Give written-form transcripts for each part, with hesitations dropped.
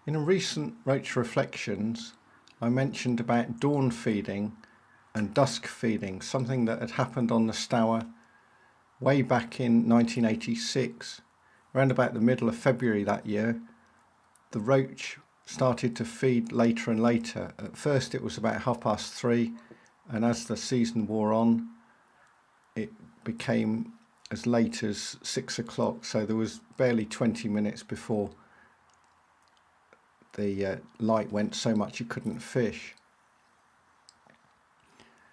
In a recent Roach Reflections, I mentioned about dawn feeding and dusk feeding, something that had happened on the Stour way back in 1986. Around about the middle of February that year, the roach started to feed later and later. At first it was about 3:30, and as the season wore on, it became as late as 6 o'clock, so there was barely 20 minutes before the light went so much you couldn't fish.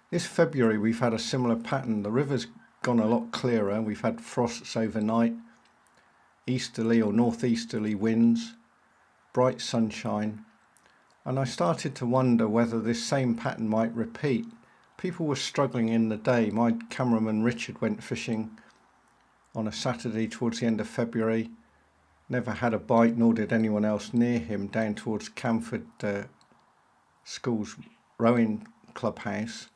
This February we've had a similar pattern. The river's gone a lot clearer. We've had frosts overnight, easterly or northeasterly winds, bright sunshine, and I started to wonder whether this same pattern might repeat. People were struggling in the day. My cameraman Richard went fishing on a Saturday towards the end of February. Never had a bite, nor did anyone else near him, down towards Camford School's rowing clubhouse.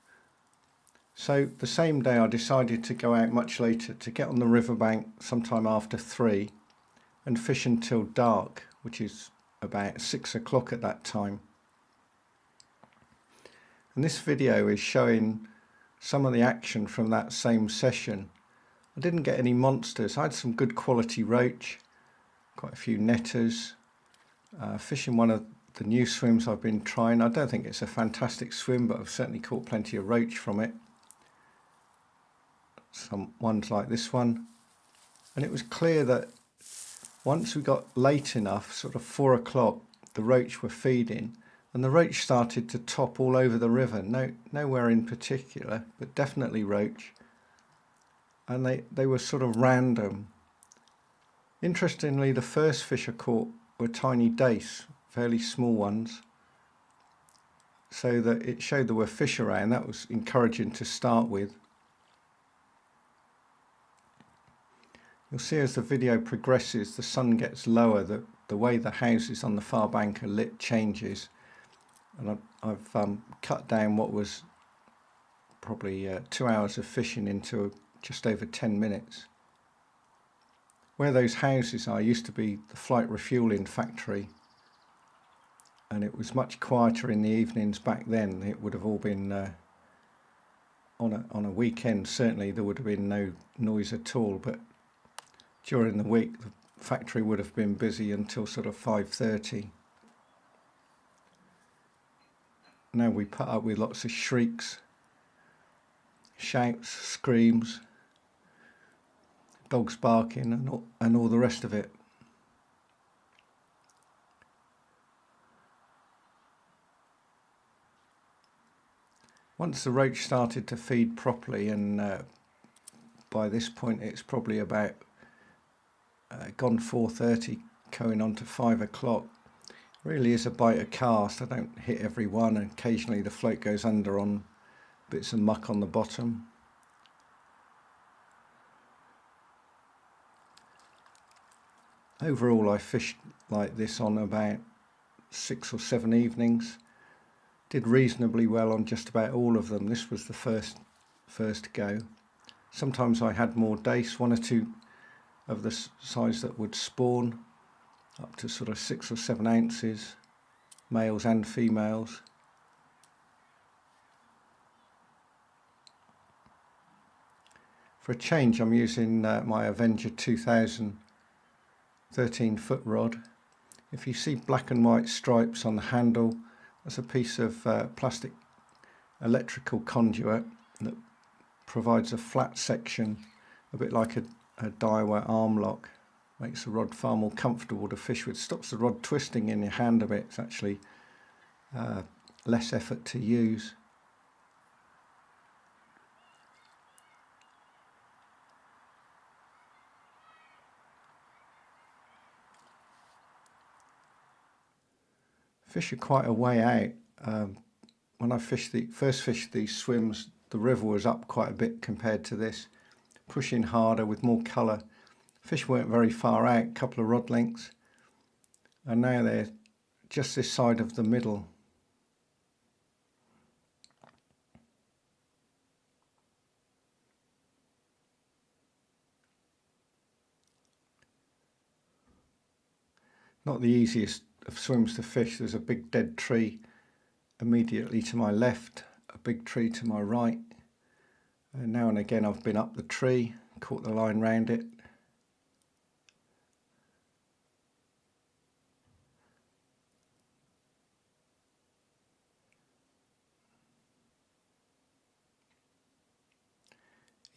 So the same day I decided to go out much later, to get on the riverbank sometime after 3 and fish until dark, which is about 6 o'clock at that time. And this video is showing some of the action from that same session. I didn't get any monsters. I had some good quality roach, quite a few netters, fishing one of the new swims I've been trying. I don't think it's a fantastic swim, but I've certainly caught plenty of roach from it. Some ones like this one. And it was clear that once we got late enough, sort of 4 o'clock, the roach were feeding, and the roach started to top all over the river. Nowhere in particular, but definitely roach. And they were sort of random. Interestingly, the first fish I caught were tiny dace, fairly small ones, so that it showed there were fish around. That was encouraging to start with. You'll see as the video progresses, the sun gets lower, the way the houses on the far bank are lit changes, and I've cut down what was probably 2 hours of fishing into just over 10 minutes. Where those houses are used to be the flight refueling factory, and it was much quieter in the evenings back then. It would have all been on a weekend, certainly there would have been no noise at all, but during the week the factory would have been busy until sort of 5:30. Now we put up with lots of shrieks, shouts, screams, dogs barking and all the rest of it. Once the roach started to feed properly, and by this point it's probably about gone 4:30, going on to 5 o'clock. Really is a bite of cast. I don't hit every one, and occasionally the float goes under on bits of muck on the bottom. Overall I fished like this on about 6 or 7 evenings. Did reasonably well on just about all of them. This was the first go. Sometimes I had more dace, 1 or 2 of the size that would spawn, up to sort of 6 or 7 ounces, males and females. For a change I'm using my Avenger 2000 13-foot rod. If you see black and white stripes on the handle, that's a piece of plastic electrical conduit that provides a flat section, a bit like a Daiwa arm lock. Makes the rod far more comfortable to fish with. Stops the rod twisting in your hand a bit. It's actually less effort to use. Fish are quite a way out. When I first fished these swims, the river was up quite a bit compared to this, pushing harder with more colour. Fish weren't very far out, a couple of rod lengths, and now they're just this side of the middle. Not the easiest of swims to fish. There's a big dead tree immediately to my left, a big tree to my right, and now and again I've been up the tree, caught the line round it.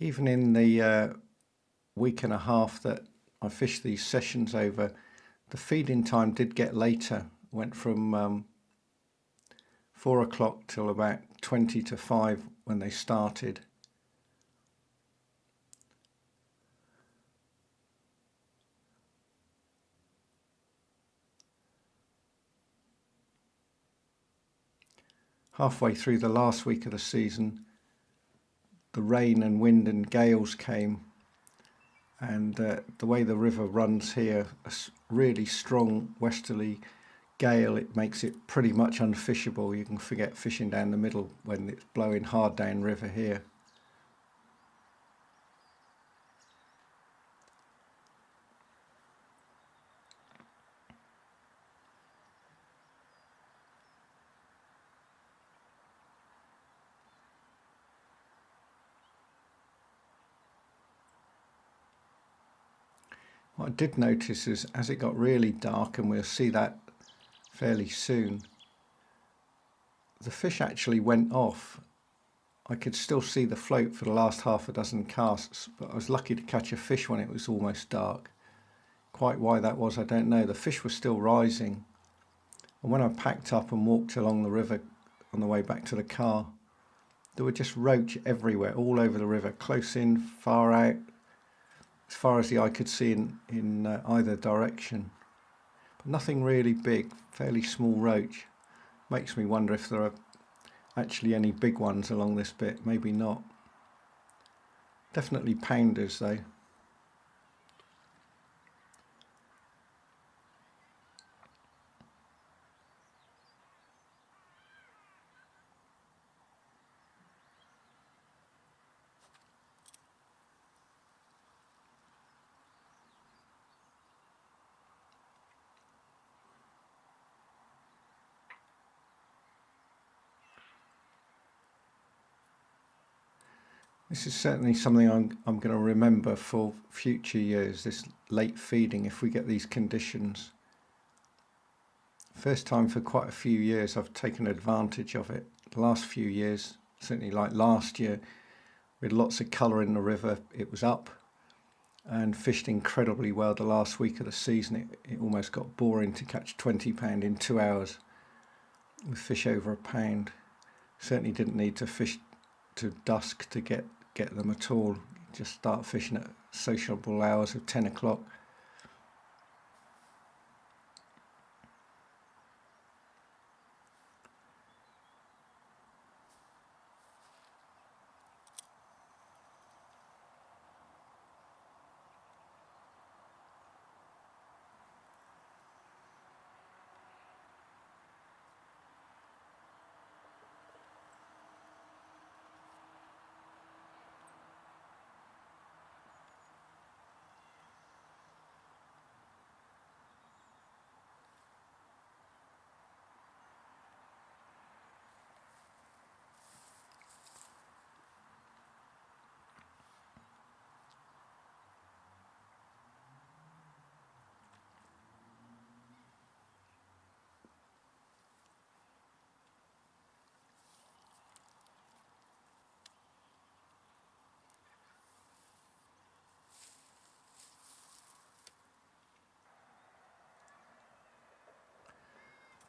Even in the week and a half that I fished these sessions over, the feeding time did get later. Went from 4 o'clock till about 20 to 5 when they started. Halfway through the last week of the season, the rain and wind and gales came, and the way the river runs here, a really strong westerly gale, it makes it pretty much unfishable. You can forget fishing down the middle when it's blowing hard down river here. What I did notice is as it got really dark, and we'll see that fairly soon, the fish actually went off. I could still see the float for the last half a dozen casts, but I was lucky to catch a fish when it was almost dark. Quite why that was, I don't know. The fish was still rising. And when I packed up and walked along the river on the way back to the car, there were just roach everywhere, all over the river, close in, far out, as far as the eye could see in either direction. But nothing really big, fairly small roach. Makes me wonder if there are actually any big ones along this bit. Maybe not. Definitely pounders though. This is certainly something I'm going to remember for future years, this late feeding if we get these conditions. First time for quite a few years I've taken advantage of it. The last few years, certainly like last year, we had lots of colour in the river. It was up and fished incredibly well the last week of the season. It almost got boring to catch 20 pound in 2 hours with fish over a pound. Certainly didn't need to fish to dusk to get them at all. Just start fishing at sociable hours of 10 o'clock.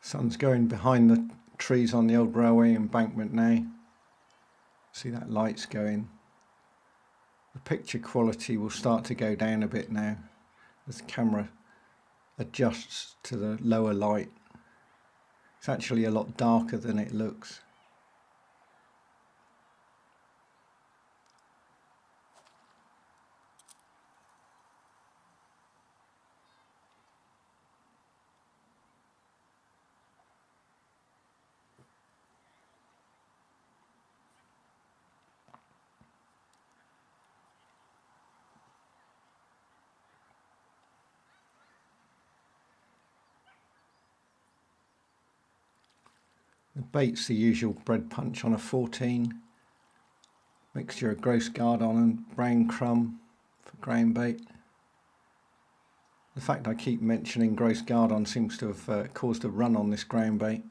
Sun's going behind the trees on the old railway embankment now. See that light's going. The picture quality will start to go down a bit now as the camera adjusts to the lower light. It's actually a lot darker than it looks. The bait's the usual bread punch on a 14. Mixture of grouse gardon and brown crumb for ground bait. The fact I keep mentioning grouse gardon seems to have caused a run on this ground bait.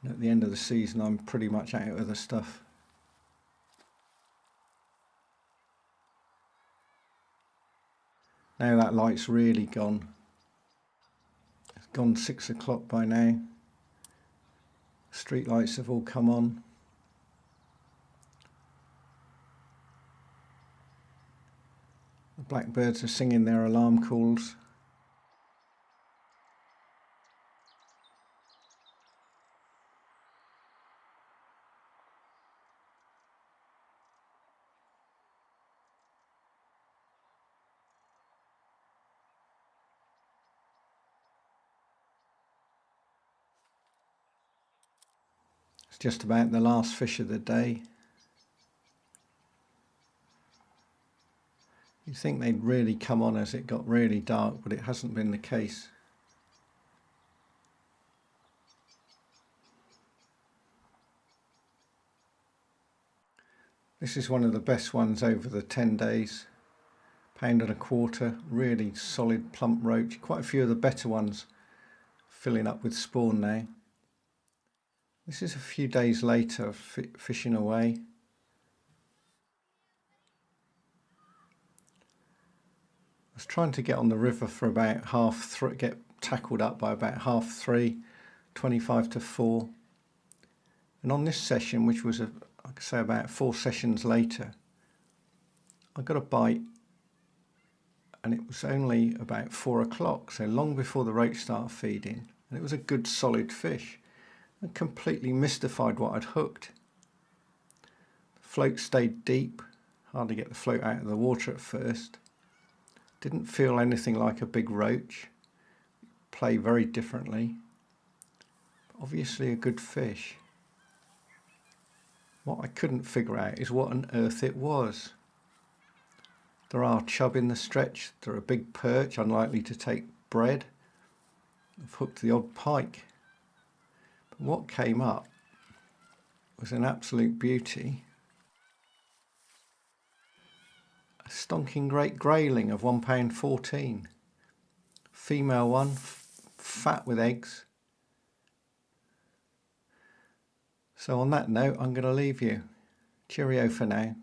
And at the end of the season I'm pretty much out of the stuff. Now that light's really gone. It's gone 6 o'clock by now. Street lights have all come on. The blackbirds are singing their alarm calls. It's just about the last fish of the day. You'd think they'd really come on as it got really dark, but it hasn't been the case. This is one of the best ones over the 10 days. £1.25, really solid plump roach. Quite a few of the better ones filling up with spawn now. This is a few days later, fishing away. I was trying to get on the river for about get tackled up by about 3:30, 25 to 4. And on this session, which was, I could say, about 4 sessions later, I got a bite, and it was only about 4 o'clock, so long before the roach started feeding. And it was a good solid fish. I completely mystified what I'd hooked. The float stayed deep, hard to get the float out of the water at first. Didn't feel anything like a big roach. Play very differently. Obviously a good fish. What I couldn't figure out is what on earth it was. There are chub in the stretch, there are big perch, unlikely to take bread. I've hooked the odd pike. But what came up was an absolute beauty. A stonking great grayling of £1.14. Female one, fat with eggs. So on that note, I'm going to leave you. Cheerio for now.